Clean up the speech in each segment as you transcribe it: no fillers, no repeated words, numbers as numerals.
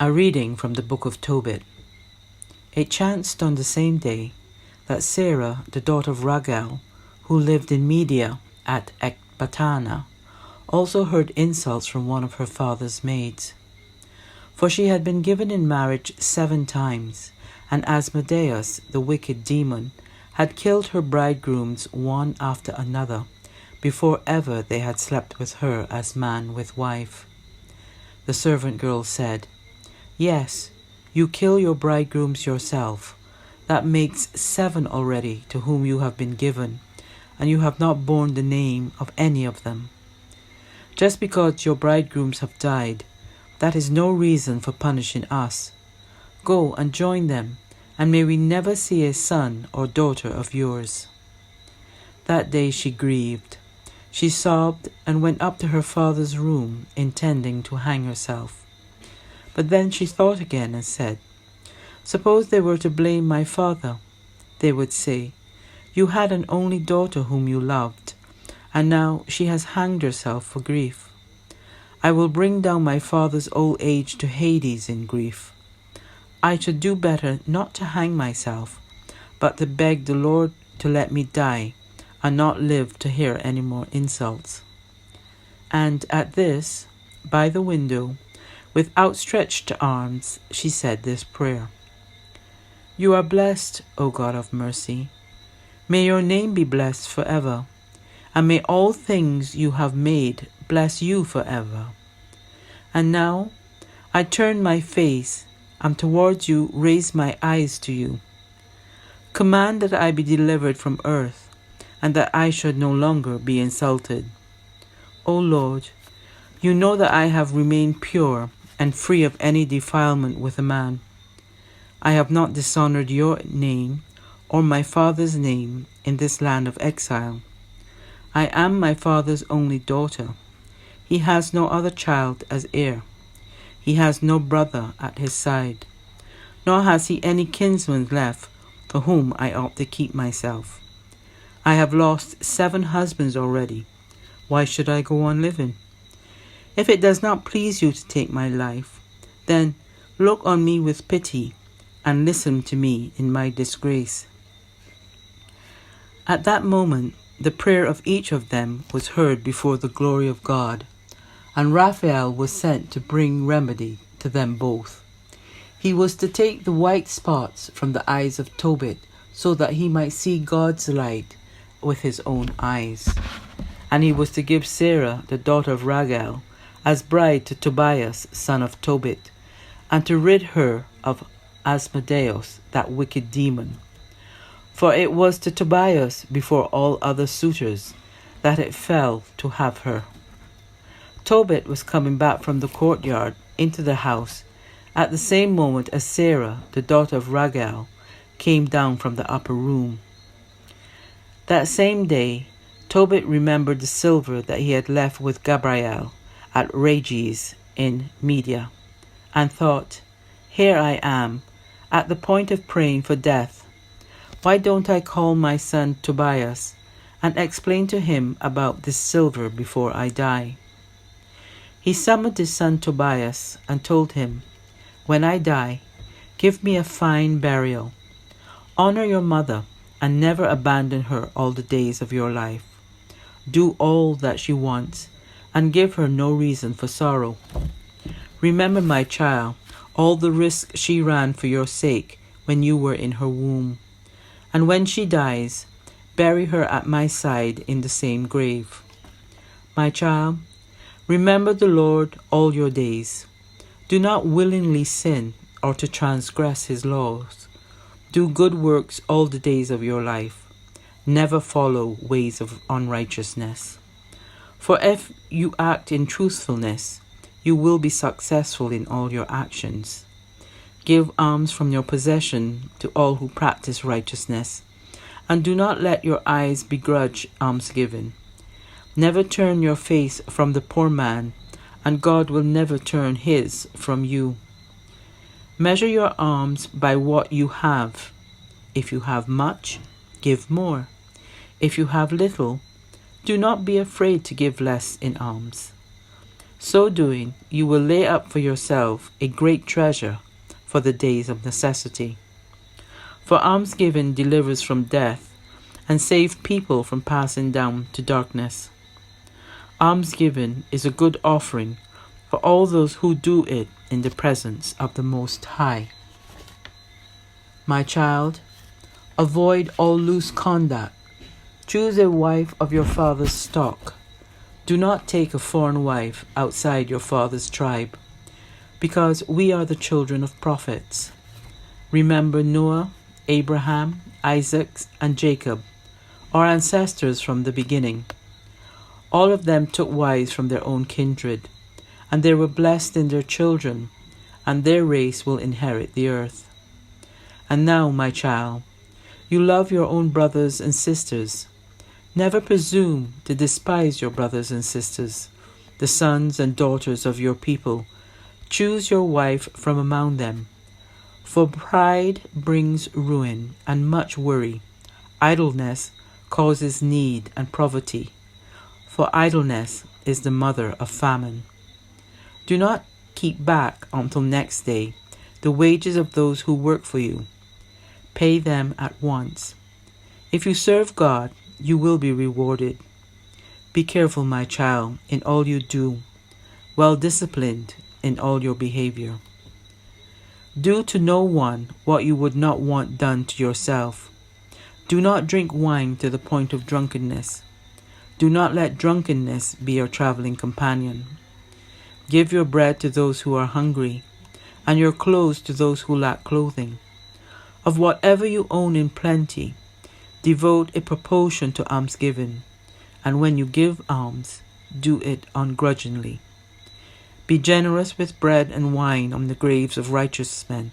A reading from the Book of Tobit. It chanced on the same day that Sarah, the daughter of Raphael, who lived in Media at Ecbatana, also heard insults from one of her father's maids. For she had been given in marriage 7 times, and Asmodeus, the wicked demon, had killed her bridegrooms one after another, before ever they had slept with her as man with wife. The servant girl said, "Yes, you kill your bridegrooms yourself. That makes 7 already to whom you have been given, and you have not borne the name of any of them. Just because your bridegrooms have died, that is no reason for punishing us. Go and join them, and may we never see a son or daughter of yours." That day she grieved. She sobbed and went up to her father's room, intending to hang herself. But then she thought again and said, "Suppose they were to blame my father, they would say, 'You had an only daughter whom you loved, and now she has hanged herself for grief.' I will bring down my father's old age to Hades in grief. I should do better not to hang myself, but to beg the Lord to let me die, and not live to hear any more insults." And at this, by the window, with outstretched arms, she said this prayer: "You are blessed, O God of mercy. May your name be blessed forever, and may all things you have made bless you forever. And now I turn my face, and towards you raise my eyes to you. Command that I be delivered from earth, and that I should no longer be insulted. O Lord, you know that I have remained pure and free of any defilement with a man. I have not dishonored your name or my father's name in this land of exile. I am my father's only daughter. He has no other child as heir. He has no brother at his side, nor has he any kinsman left for whom I ought to keep myself. I have lost 7 husbands already. Why should I go on living? If it does not please you to take my life, then look on me with pity and listen to me in my disgrace." At that moment, the prayer of each of them was heard before the glory of God, and Raphael was sent to bring remedy to them both. He was to take the white spots from the eyes of Tobit, so that he might see God's light with his own eyes. And he was to give Sarah, the daughter of Raphael, as bride to Tobias, son of Tobit, and to rid her of Asmodeus, that wicked demon. For it was to Tobias, before all other suitors, that it fell to have her. Tobit was coming back from the courtyard into the house at the same moment as Sarah, the daughter of Raphael, came down from the upper room. That same day, Tobit remembered the silver that he had left with Gabriel at Rages in Media, and thought, "Here I am, at the point of praying for death. Why don't I call my son Tobias and explain to him about this silver before I die?" He summoned his son Tobias and told him, "When I die, give me a fine burial. Honor your mother and never abandon her all the days of your life. Do all that she wants and give her no reason for sorrow. Remember, my child, all the risk she ran for your sake when you were in her womb. And when she dies, bury her at my side in the same grave. My child, remember the Lord all your days. Do not willingly sin or to transgress his laws. Do good works all the days of your life. Never follow ways of unrighteousness. For if you act in truthfulness, you will be successful in all your actions. Give alms from your possession to all who practice righteousness, and do not let your eyes begrudge almsgiving. Never turn your face from the poor man, and God will never turn his from you. Measure your alms by what you have. If you have much, give more. If you have little, do not be afraid to give less in alms. So doing, you will lay up for yourself a great treasure for the days of necessity. For almsgiving delivers from death and saves people from passing down to darkness. Almsgiving is a good offering for all those who do it in the presence of the Most High. My child, avoid all loose conduct. Choose a wife of your father's stock. Do not take a foreign wife outside your father's tribe, because we are the children of prophets. Remember Noah, Abraham, Isaac, and Jacob, our ancestors from the beginning. All of them took wives from their own kindred, and they were blessed in their children, and their race will inherit the earth. And now, my child, you love your own brothers and sisters. Never presume to despise your brothers and sisters, the sons and daughters of your people. Choose your wife from among them. For pride brings ruin and much worry. Idleness causes need and poverty. For idleness is the mother of famine. Do not keep back until next day the wages of those who work for you. Pay them at once. If you serve God, you will be rewarded. Be careful, my child, in all you do, well disciplined in all your behavior. Do to no one what you would not want done to yourself. Do not drink wine to the point of drunkenness. Do not let drunkenness be your traveling companion. Give your bread to those who are hungry, and your clothes to those who lack clothing. Of whatever you own in plenty, devote a proportion to almsgiving, and when you give alms, do it ungrudgingly. Be generous with bread and wine on the graves of righteous men,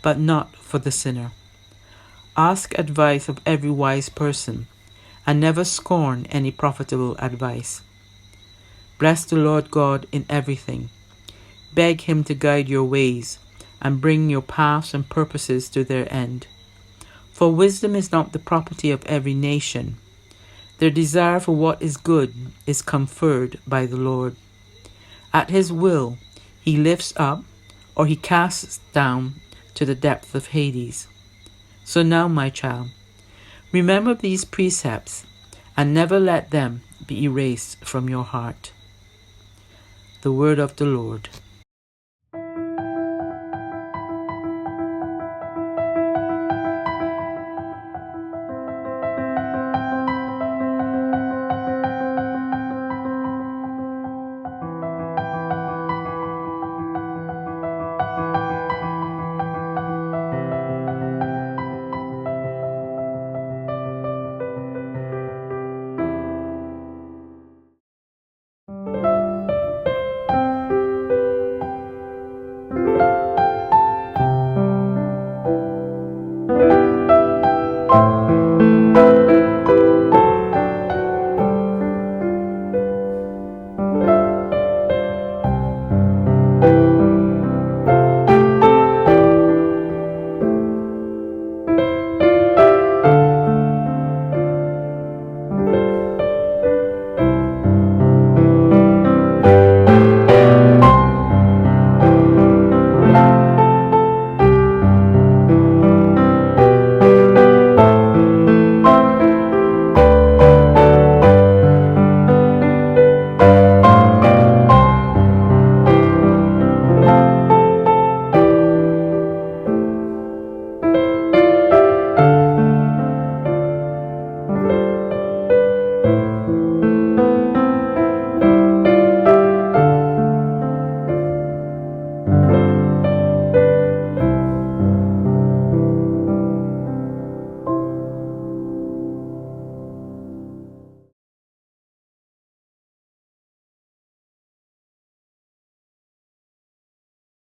but not for the sinner. Ask advice of every wise person, and never scorn any profitable advice. Bless the Lord God in everything. Beg him to guide your ways, and bring your paths and purposes to their end. For wisdom is not the property of every nation. Their desire for what is good is conferred by the Lord. At his will, he lifts up, or he casts down to the depth of Hades. So now, my child, remember these precepts, and never let them be erased from your heart. The word of the Lord.